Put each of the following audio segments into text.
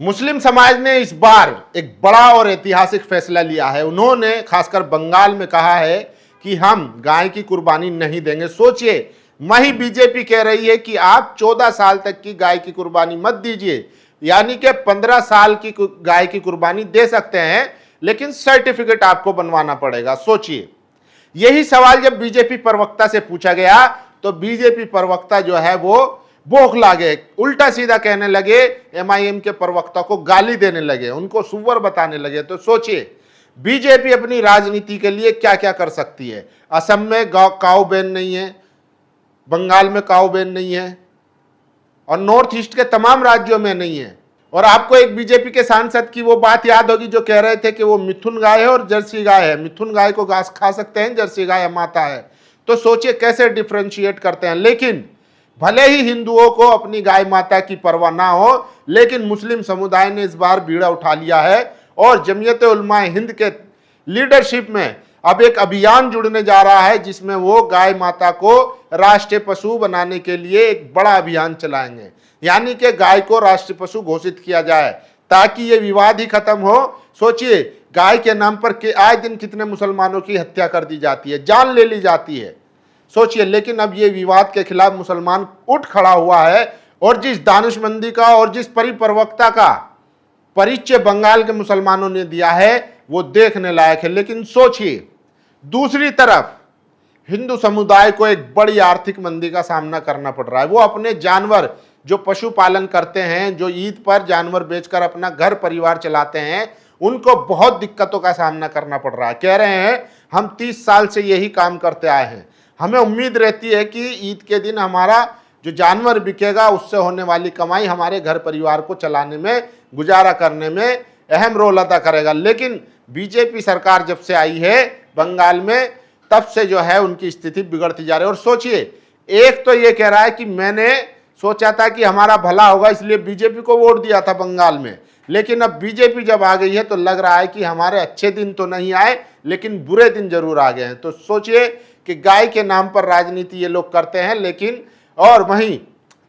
मुस्लिम समाज ने इस बार एक बड़ा और ऐतिहासिक फैसला लिया है। उन्होंने खासकर बंगाल में कहा है कि हम गाय की कुर्बानी नहीं देंगे। सोचिए, वही बीजेपी कह रही है कि आप 14 साल तक की गाय की कुर्बानी मत दीजिए, यानी कि 15 साल की गाय की कुर्बानी दे सकते हैं, लेकिन सर्टिफिकेट आपको बनवाना पड़ेगा। सोचिए, यही सवाल जब बीजेपी प्रवक्ता से पूछा गया तो बीजेपी प्रवक्ता जो है वो बौखला गए, उल्टा सीधा कहने लगे, एमआईएम के प्रवक्ता को गाली देने लगे, उनको सुअर बताने लगे। तो सोचिए, बीजेपी अपनी राजनीति के लिए क्या क्या कर सकती है। असम में काऊ बैन नहीं है, बंगाल में काऊ बैन नहीं है, और नॉर्थ ईस्ट के तमाम राज्यों में नहीं है। और आपको एक बीजेपी के सांसद की वो बात याद होगी जो कह रहे थे कि वो मिथुन गाय है और जर्सी गाय है, मिथुन गाय को घास खा सकते हैं, जर्सी गाय माता है। तो सोचिए कैसे डिफ्रेंशिएट करते हैं। लेकिन भले ही हिंदुओं को अपनी गाय माता की परवाह ना हो, लेकिन मुस्लिम समुदाय ने इस बार बीड़ा उठा लिया है और जमीयत उलमा हिंद के लीडरशिप में अब एक अभियान जुड़ने जा रहा है, जिसमें वो गाय माता को राष्ट्रीय पशु बनाने के लिए एक बड़ा अभियान चलाएंगे, यानी कि गाय को राष्ट्रीय पशु घोषित किया जाए ताकि ये विवाद ही खत्म हो। सोचिए, गाय के नाम पर के आए दिन कितने मुसलमानों की हत्या कर दी जाती है, जान ले ली जाती है। सोचिए, लेकिन अब ये विवाद के खिलाफ मुसलमान उठ खड़ा हुआ है और जिस दानिशमंदी का और जिस परिपक्वता का परिचय बंगाल के मुसलमानों ने दिया है वो देखने लायक है। लेकिन सोचिए, दूसरी तरफ हिंदू समुदाय को एक बड़ी आर्थिक मंदी का सामना करना पड़ रहा है। वो अपने जानवर जो पशुपालन करते हैं, जो ईद पर जानवर बेचकर अपना घर परिवार चलाते हैं, उनको बहुत दिक्कतों का सामना करना पड़ रहा है। कह रहे हैं हम 30 साल से यही काम करते आए हैं, हमें उम्मीद रहती है कि ईद के दिन हमारा जो जानवर बिकेगा उससे होने वाली कमाई हमारे घर परिवार को चलाने में, गुजारा करने में अहम रोल अदा करेगा। लेकिन बीजेपी सरकार जब से आई है बंगाल में, तब से जो है उनकी स्थिति बिगड़ती जा रही है। और सोचिए, एक तो ये कह रहा है कि मैंने सोचा था कि हमारा भला होगा इसलिए बीजेपी को वोट दिया था बंगाल में, लेकिन अब बीजेपी जब आ गई है तो लग रहा है कि हमारे अच्छे दिन तो नहीं आए लेकिन बुरे दिन जरूर आ गए हैं। तो सोचिए कि गाय के नाम पर राजनीति ये लोग करते हैं। लेकिन और वहीं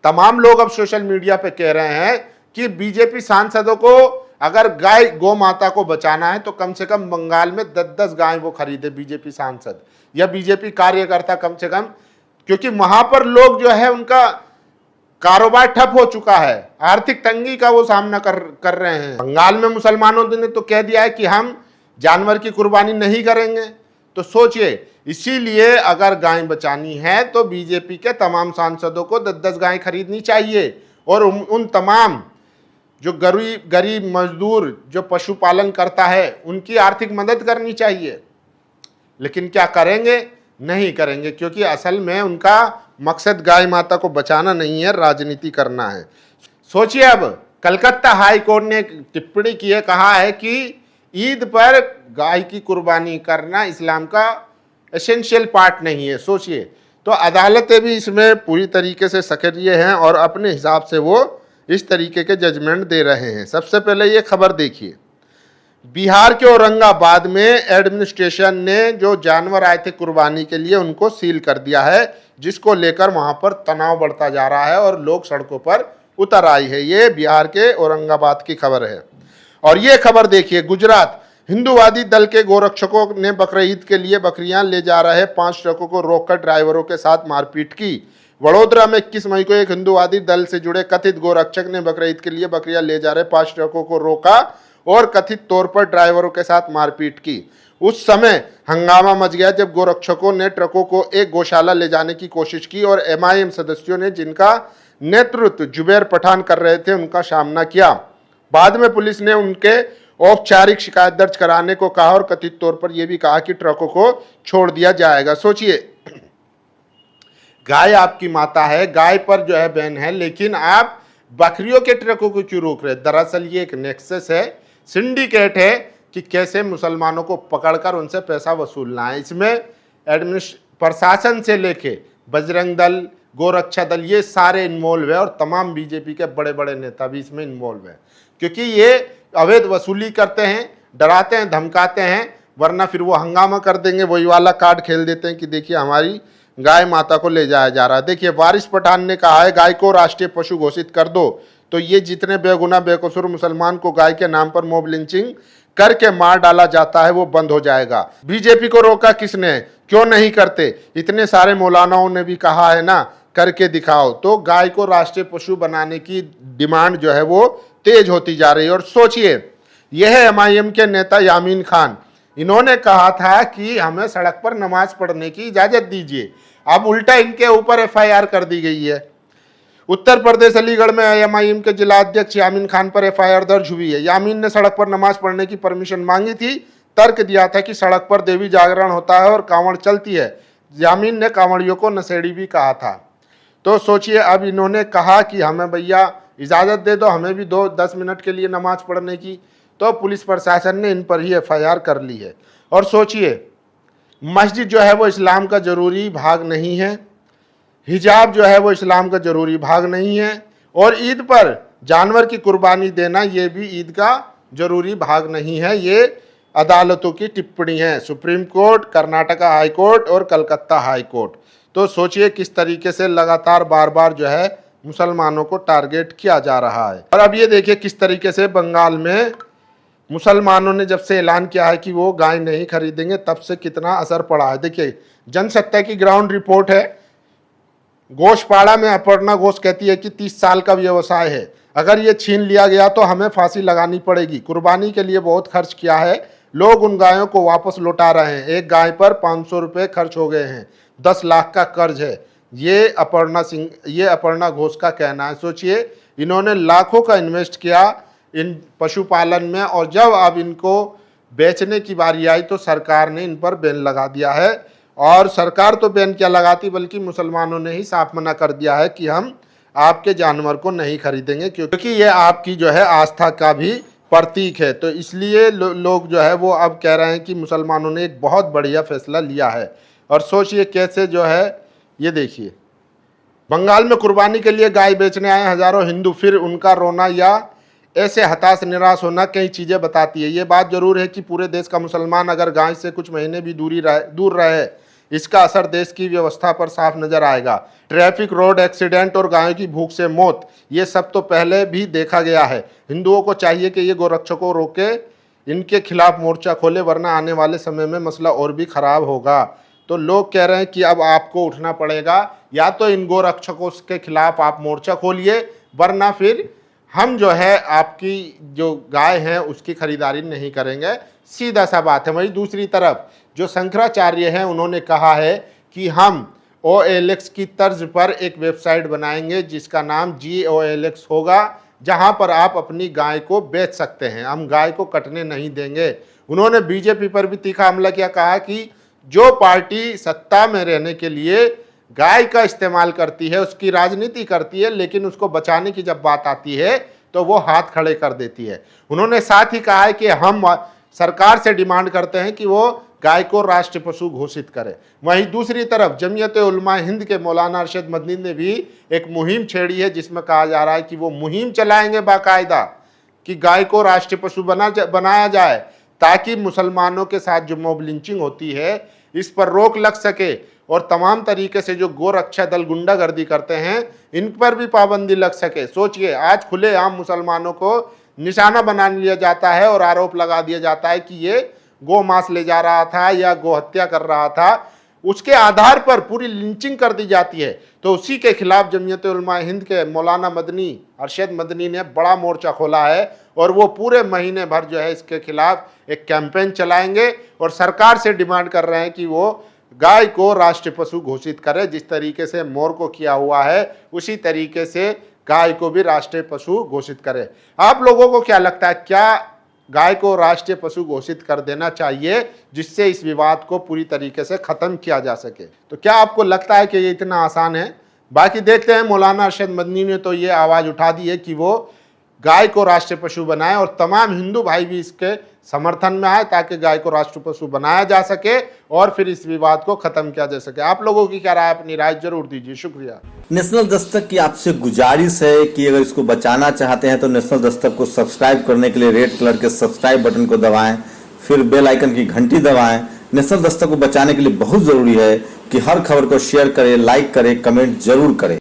तमाम लोग अब सोशल मीडिया पे कह रहे हैं कि बीजेपी सांसदों को अगर गाय गौ माता को बचाना है तो कम से कम बंगाल में 10-10 गाय वो खरीदे, बीजेपी सांसद या बीजेपी कार्यकर्ता कम से कम, क्योंकि वहां पर लोग जो है उनका कारोबार ठप हो चुका है, आर्थिक तंगी का वो सामना कर रहे हैं। बंगाल में मुसलमानों ने तो कह दिया है कि हम जानवर की कुर्बानी नहीं करेंगे। तो सोचिए, इसीलिए अगर गाय बचानी है तो बीजेपी के तमाम सांसदों को 10-10 गाय खरीदनी चाहिए और उन तमाम जो गरीब मजदूर जो पशुपालन करता है उनकी आर्थिक मदद करनी चाहिए। लेकिन क्या करेंगे? नहीं करेंगे, क्योंकि असल में उनका मकसद गाय माता को बचाना नहीं है, राजनीति करना है। सोचिए, अब कलकत्ता हाई कोर्ट ने एक टिप्पणी की है, कहा है कि ईद पर गाय की कुर्बानी करना इस्लाम का एसेंशियल पार्ट नहीं है। सोचिए, तो अदालतें भी इसमें पूरी तरीके से सक्रिय हैं और अपने हिसाब से वो इस तरीके के जजमेंट दे रहे हैं। सबसे पहले ये खबर देखिए, बिहार के औरंगाबाद में एडमिनिस्ट्रेशन ने जो जानवर आए थे कुर्बानी के लिए उनको सील कर दिया है, जिसको लेकर वहां पर तनाव बढ़ता जा रहा है और लोग सड़कों पर उतर आई है। ये बिहार के औरंगाबाद की खबर है। और ये खबर देखिए, गुजरात हिंदूवादी दल के गोरक्षकों ने बकरीद के लिए बकरियां ले जा रहे 5 ट्रकों को रोककर ड्राइवरों के साथ मारपीट की। वडोदरा में 21 मई को एक हिंदूवादी दल से जुड़े कथित गोरक्षक ने बकरीद के लिए बकरियां ले जा रहे 5 ट्रकों को रोका और कथित तौर पर ड्राइवरों के साथ मारपीट की। उस समय हंगामा मच गया जब गोरक्षकों ने ट्रकों को एक गौशाला ले जाने की कोशिश की और एमआईएम सदस्यों ने, जिनका नेतृत्व जुबैर पठान कर रहे थे, उनका सामना किया। बाद में पुलिस ने उनके औपचारिक शिकायत दर्ज कराने को कहा और कथित तौर पर यह भी कहा कि ट्रकों को छोड़ दिया जाएगा। सोचिए, गाय आपकी माता है, गाय पर जो है बैन है, लेकिन आप बकरियों के ट्रकों को क्यों रोक रहे? दरअसल ये एक नेक्सस है, सिंडिकेट है कि कैसे मुसलमानों को पकड़कर उनसे पैसा वसूलना है। इसमें प्रशासन से लेके बजरंग दल, गोरक्षा दल, ये सारे इन्वॉल्व है और तमाम बीजेपी के बड़े बड़े नेता भी इसमें इन्वॉल्व है, क्योंकि ये अवैध वसूली करते हैं, डराते हैं, धमकाते हैं, वरना फिर वो हंगामा कर देंगे, वही वाला कार्ड खेल देते हैं कि देखिए हमारी गाय माता को ले जाया जा रहा है। देखिए, वारिस पठान ने कहा है गाय को राष्ट्रीय पशु घोषित कर दो, तो ये जितने बेगुनाह बेकसूर मुसलमान को गाय के नाम पर मॉब लिंचिंग करके मार डाला जाता है वो बंद हो जाएगा। बीजेपी को रोका किसने, क्यों नहीं करते? इतने सारे मौलानाओं ने भी कहा है ना, करके दिखाओ। तो गाय को राष्ट्रीय पशु बनाने की डिमांड जो है वो तेज होती जा रही है। और सोचिए, यह है MIM के नेता यामीन खान, इन्होंने कहा था कि हमें सड़क पर नमाज पढ़ने की इजाजत दीजिए, अब उल्टा इनके ऊपर FIR कर दी गई है। उत्तर प्रदेश अलीगढ़ में MIM के जिला अध्यक्ष यामीन खान पर FIR दर्ज हुई है। यामीन ने सड़क पर नमाज पढ़ने की परमिशन मांगी थी, तर्क दिया था कि सड़क पर देवी जागरण होता है और कांवड़ चलती है। यामीन ने कांवड़ियों को नशेड़ी भी कहा था। तो सोचिए, अब इन्होंने कहा कि हमें भैया इजाज़त दे दो, हमें भी 2-10 मिनट के लिए नमाज पढ़ने की, तो पुलिस प्रशासन ने इन पर ही FIR कर ली है। और सोचिए, मस्जिद जो है वो इस्लाम का ज़रूरी भाग नहीं है, हिजाब जो है वो इस्लाम का ज़रूरी भाग नहीं है, और ईद पर जानवर की कुर्बानी देना ये भी ईद का ज़रूरी भाग नहीं है। ये अदालतों की टिप्पणी है, supreme court, Karnataka high court और कलकत्ता हाई कोर्ट। तो सोचिए किस तरीके से लगातार बार बार जो है मुसलमानों को टारगेट किया जा रहा है। और अब ये देखिए किस तरीके से बंगाल में मुसलमानों ने जब से ऐलान किया है कि वो गाय नहीं खरीदेंगे, तब से कितना असर पड़ा है। देखिए, जनसत्ता की ग्राउंड रिपोर्ट है। गोशपाड़ा में अपर्णा घोष कहती है कि 30 साल का व्यवसाय है, अगर ये छीन लिया गया तो हमें फांसी लगानी पड़ेगी। कुर्बानी के लिए बहुत खर्च किया है, लोग उन गायों को वापस लौटा रहे हैं। एक गाय पर 500 रुपये खर्च हो गए हैं, 10 लाख का कर्ज है। ये अपर्णा घोष का कहना है। सोचिए, इन्होंने लाखों का इन्वेस्ट किया इन पशुपालन में, और जब अब इनको बेचने की बारी आई तो सरकार ने इन पर बैन लगा दिया है। और सरकार तो बैन क्या लगाती, बल्कि मुसलमानों ने ही साफ मना कर दिया है कि हम आपके जानवर को नहीं खरीदेंगे, क्योंकि ये आपकी जो है आस्था का भी प्रतीक है। तो इसलिए लोग जो है वो अब कह रहे हैं कि मुसलमानों ने एक बहुत बढ़िया फैसला लिया है। और सोचिए कैसे जो है, ये देखिए, बंगाल में कुर्बानी के लिए गाय बेचने आए हजारों हिंदू, फिर उनका रोना या ऐसे हताश निराश होना कई चीज़ें बताती है। ये बात जरूर है कि पूरे देश का मुसलमान अगर गाय से कुछ महीने भी दूर रहे, इसका असर देश की व्यवस्था पर साफ नजर आएगा। ट्रैफिक, रोड एक्सीडेंट और गायों की भूख से मौत, ये सब तो पहले भी देखा गया है। हिंदुओं को चाहिए कि ये गोरक्षकों रोके, इनके खिलाफ मोर्चा खोले, वरना आने वाले समय में मसला और भी खराब होगा। तो लोग कह रहे हैं कि अब आपको उठना पड़ेगा, या तो इन गोरक्षकों के खिलाफ आप मोर्चा खोलिए, वरना फिर हम जो है आपकी जो गाय है उसकी खरीदारी नहीं करेंगे। सीधा सा बात है। वहीं दूसरी तरफ जो शंकराचार्य हैं, उन्होंने कहा है कि हम OLX की तर्ज पर एक वेबसाइट बनाएंगे जिसका नाम GOLX होगा, जहां पर आप अपनी गाय को बेच सकते हैं, हम गाय को कटने नहीं देंगे। उन्होंने बीजेपी पर भी तीखा हमला किया, कहा कि जो पार्टी सत्ता में रहने के लिए गाय का इस्तेमाल करती है, उसकी राजनीति करती है, लेकिन उसको बचाने की जब बात आती है तो वो हाथ खड़े कर देती है। उन्होंने साथ ही कहा है कि हम सरकार से डिमांड करते हैं कि वो गाय को राष्ट्रीय पशु घोषित करे। वहीं दूसरी तरफ जमीयत उलमा हिंद के मौलाना अरशद मदनी ने भी एक मुहिम छेड़ी है, जिसमें कहा जा रहा है कि वो मुहिम चलाएंगे बाकायदा कि गाय को राष्ट्रीय पशु बनाया जाए, ताकि मुसलमानों के साथ जो मॉब लिंचिंग होती है इस पर रोक लग सके, और तमाम तरीके से जो गोरक्षा दल गुंडागर्दी करते हैं इन पर भी पाबंदी लग सके। सोचिए, आज खुलेआम मुसलमानों को निशाना बना लिया जाता है और आरोप लगा दिया जाता है कि ये गौ मांस ले जा रहा था या गौ हत्या कर रहा था, उसके आधार पर पूरी लिंचिंग कर दी जाती है। तो उसी के खिलाफ जमीयत उलमा हिंद के मौलाना मदनी अरशद मदनी ने बड़ा मोर्चा खोला है, और वो पूरे महीने भर जो है इसके खिलाफ एक कैंपेन चलाएंगे और सरकार से डिमांड कर रहे हैं कि वो गाय को राष्ट्रीय पशु घोषित करे। जिस तरीके से मोर को किया हुआ है उसी तरीके से गाय को भी राष्ट्रीय पशु घोषित करे। आप लोगों को क्या लगता है, क्या गाय को राष्ट्रीय पशु घोषित कर देना चाहिए, जिससे इस विवाद को पूरी तरीके से खत्म किया जा सके? तो क्या आपको लगता है कि ये इतना आसान है? बाकी देखते हैं। मौलाना अरशद मदनी ने तो ये आवाज़ उठा दी है कि वो गाय को राष्ट्रीय पशु बनाए, और तमाम हिंदू भाई भी इसके समर्थन में आए, ताकि गाय को राष्ट्रीय पशु बनाया जा सके और फिर इस विवाद को खत्म किया जा सके। आप लोगों की क्या राय, अपनी राय जरूर दीजिए। शुक्रिया। नेशनल दस्तक की आपसे गुजारिश है कि अगर इसको बचाना चाहते हैं तो नेशनल दस्तक को सब्सक्राइब करने के लिए रेड कलर के सब्सक्राइब बटन को दबाएं, फिर बेल आइकन की घंटी दबाएं। नेशनल दस्तक को बचाने के लिए बहुत जरूरी है कि हर खबर को शेयर करें, लाइक करें, कमेंट जरूर करें।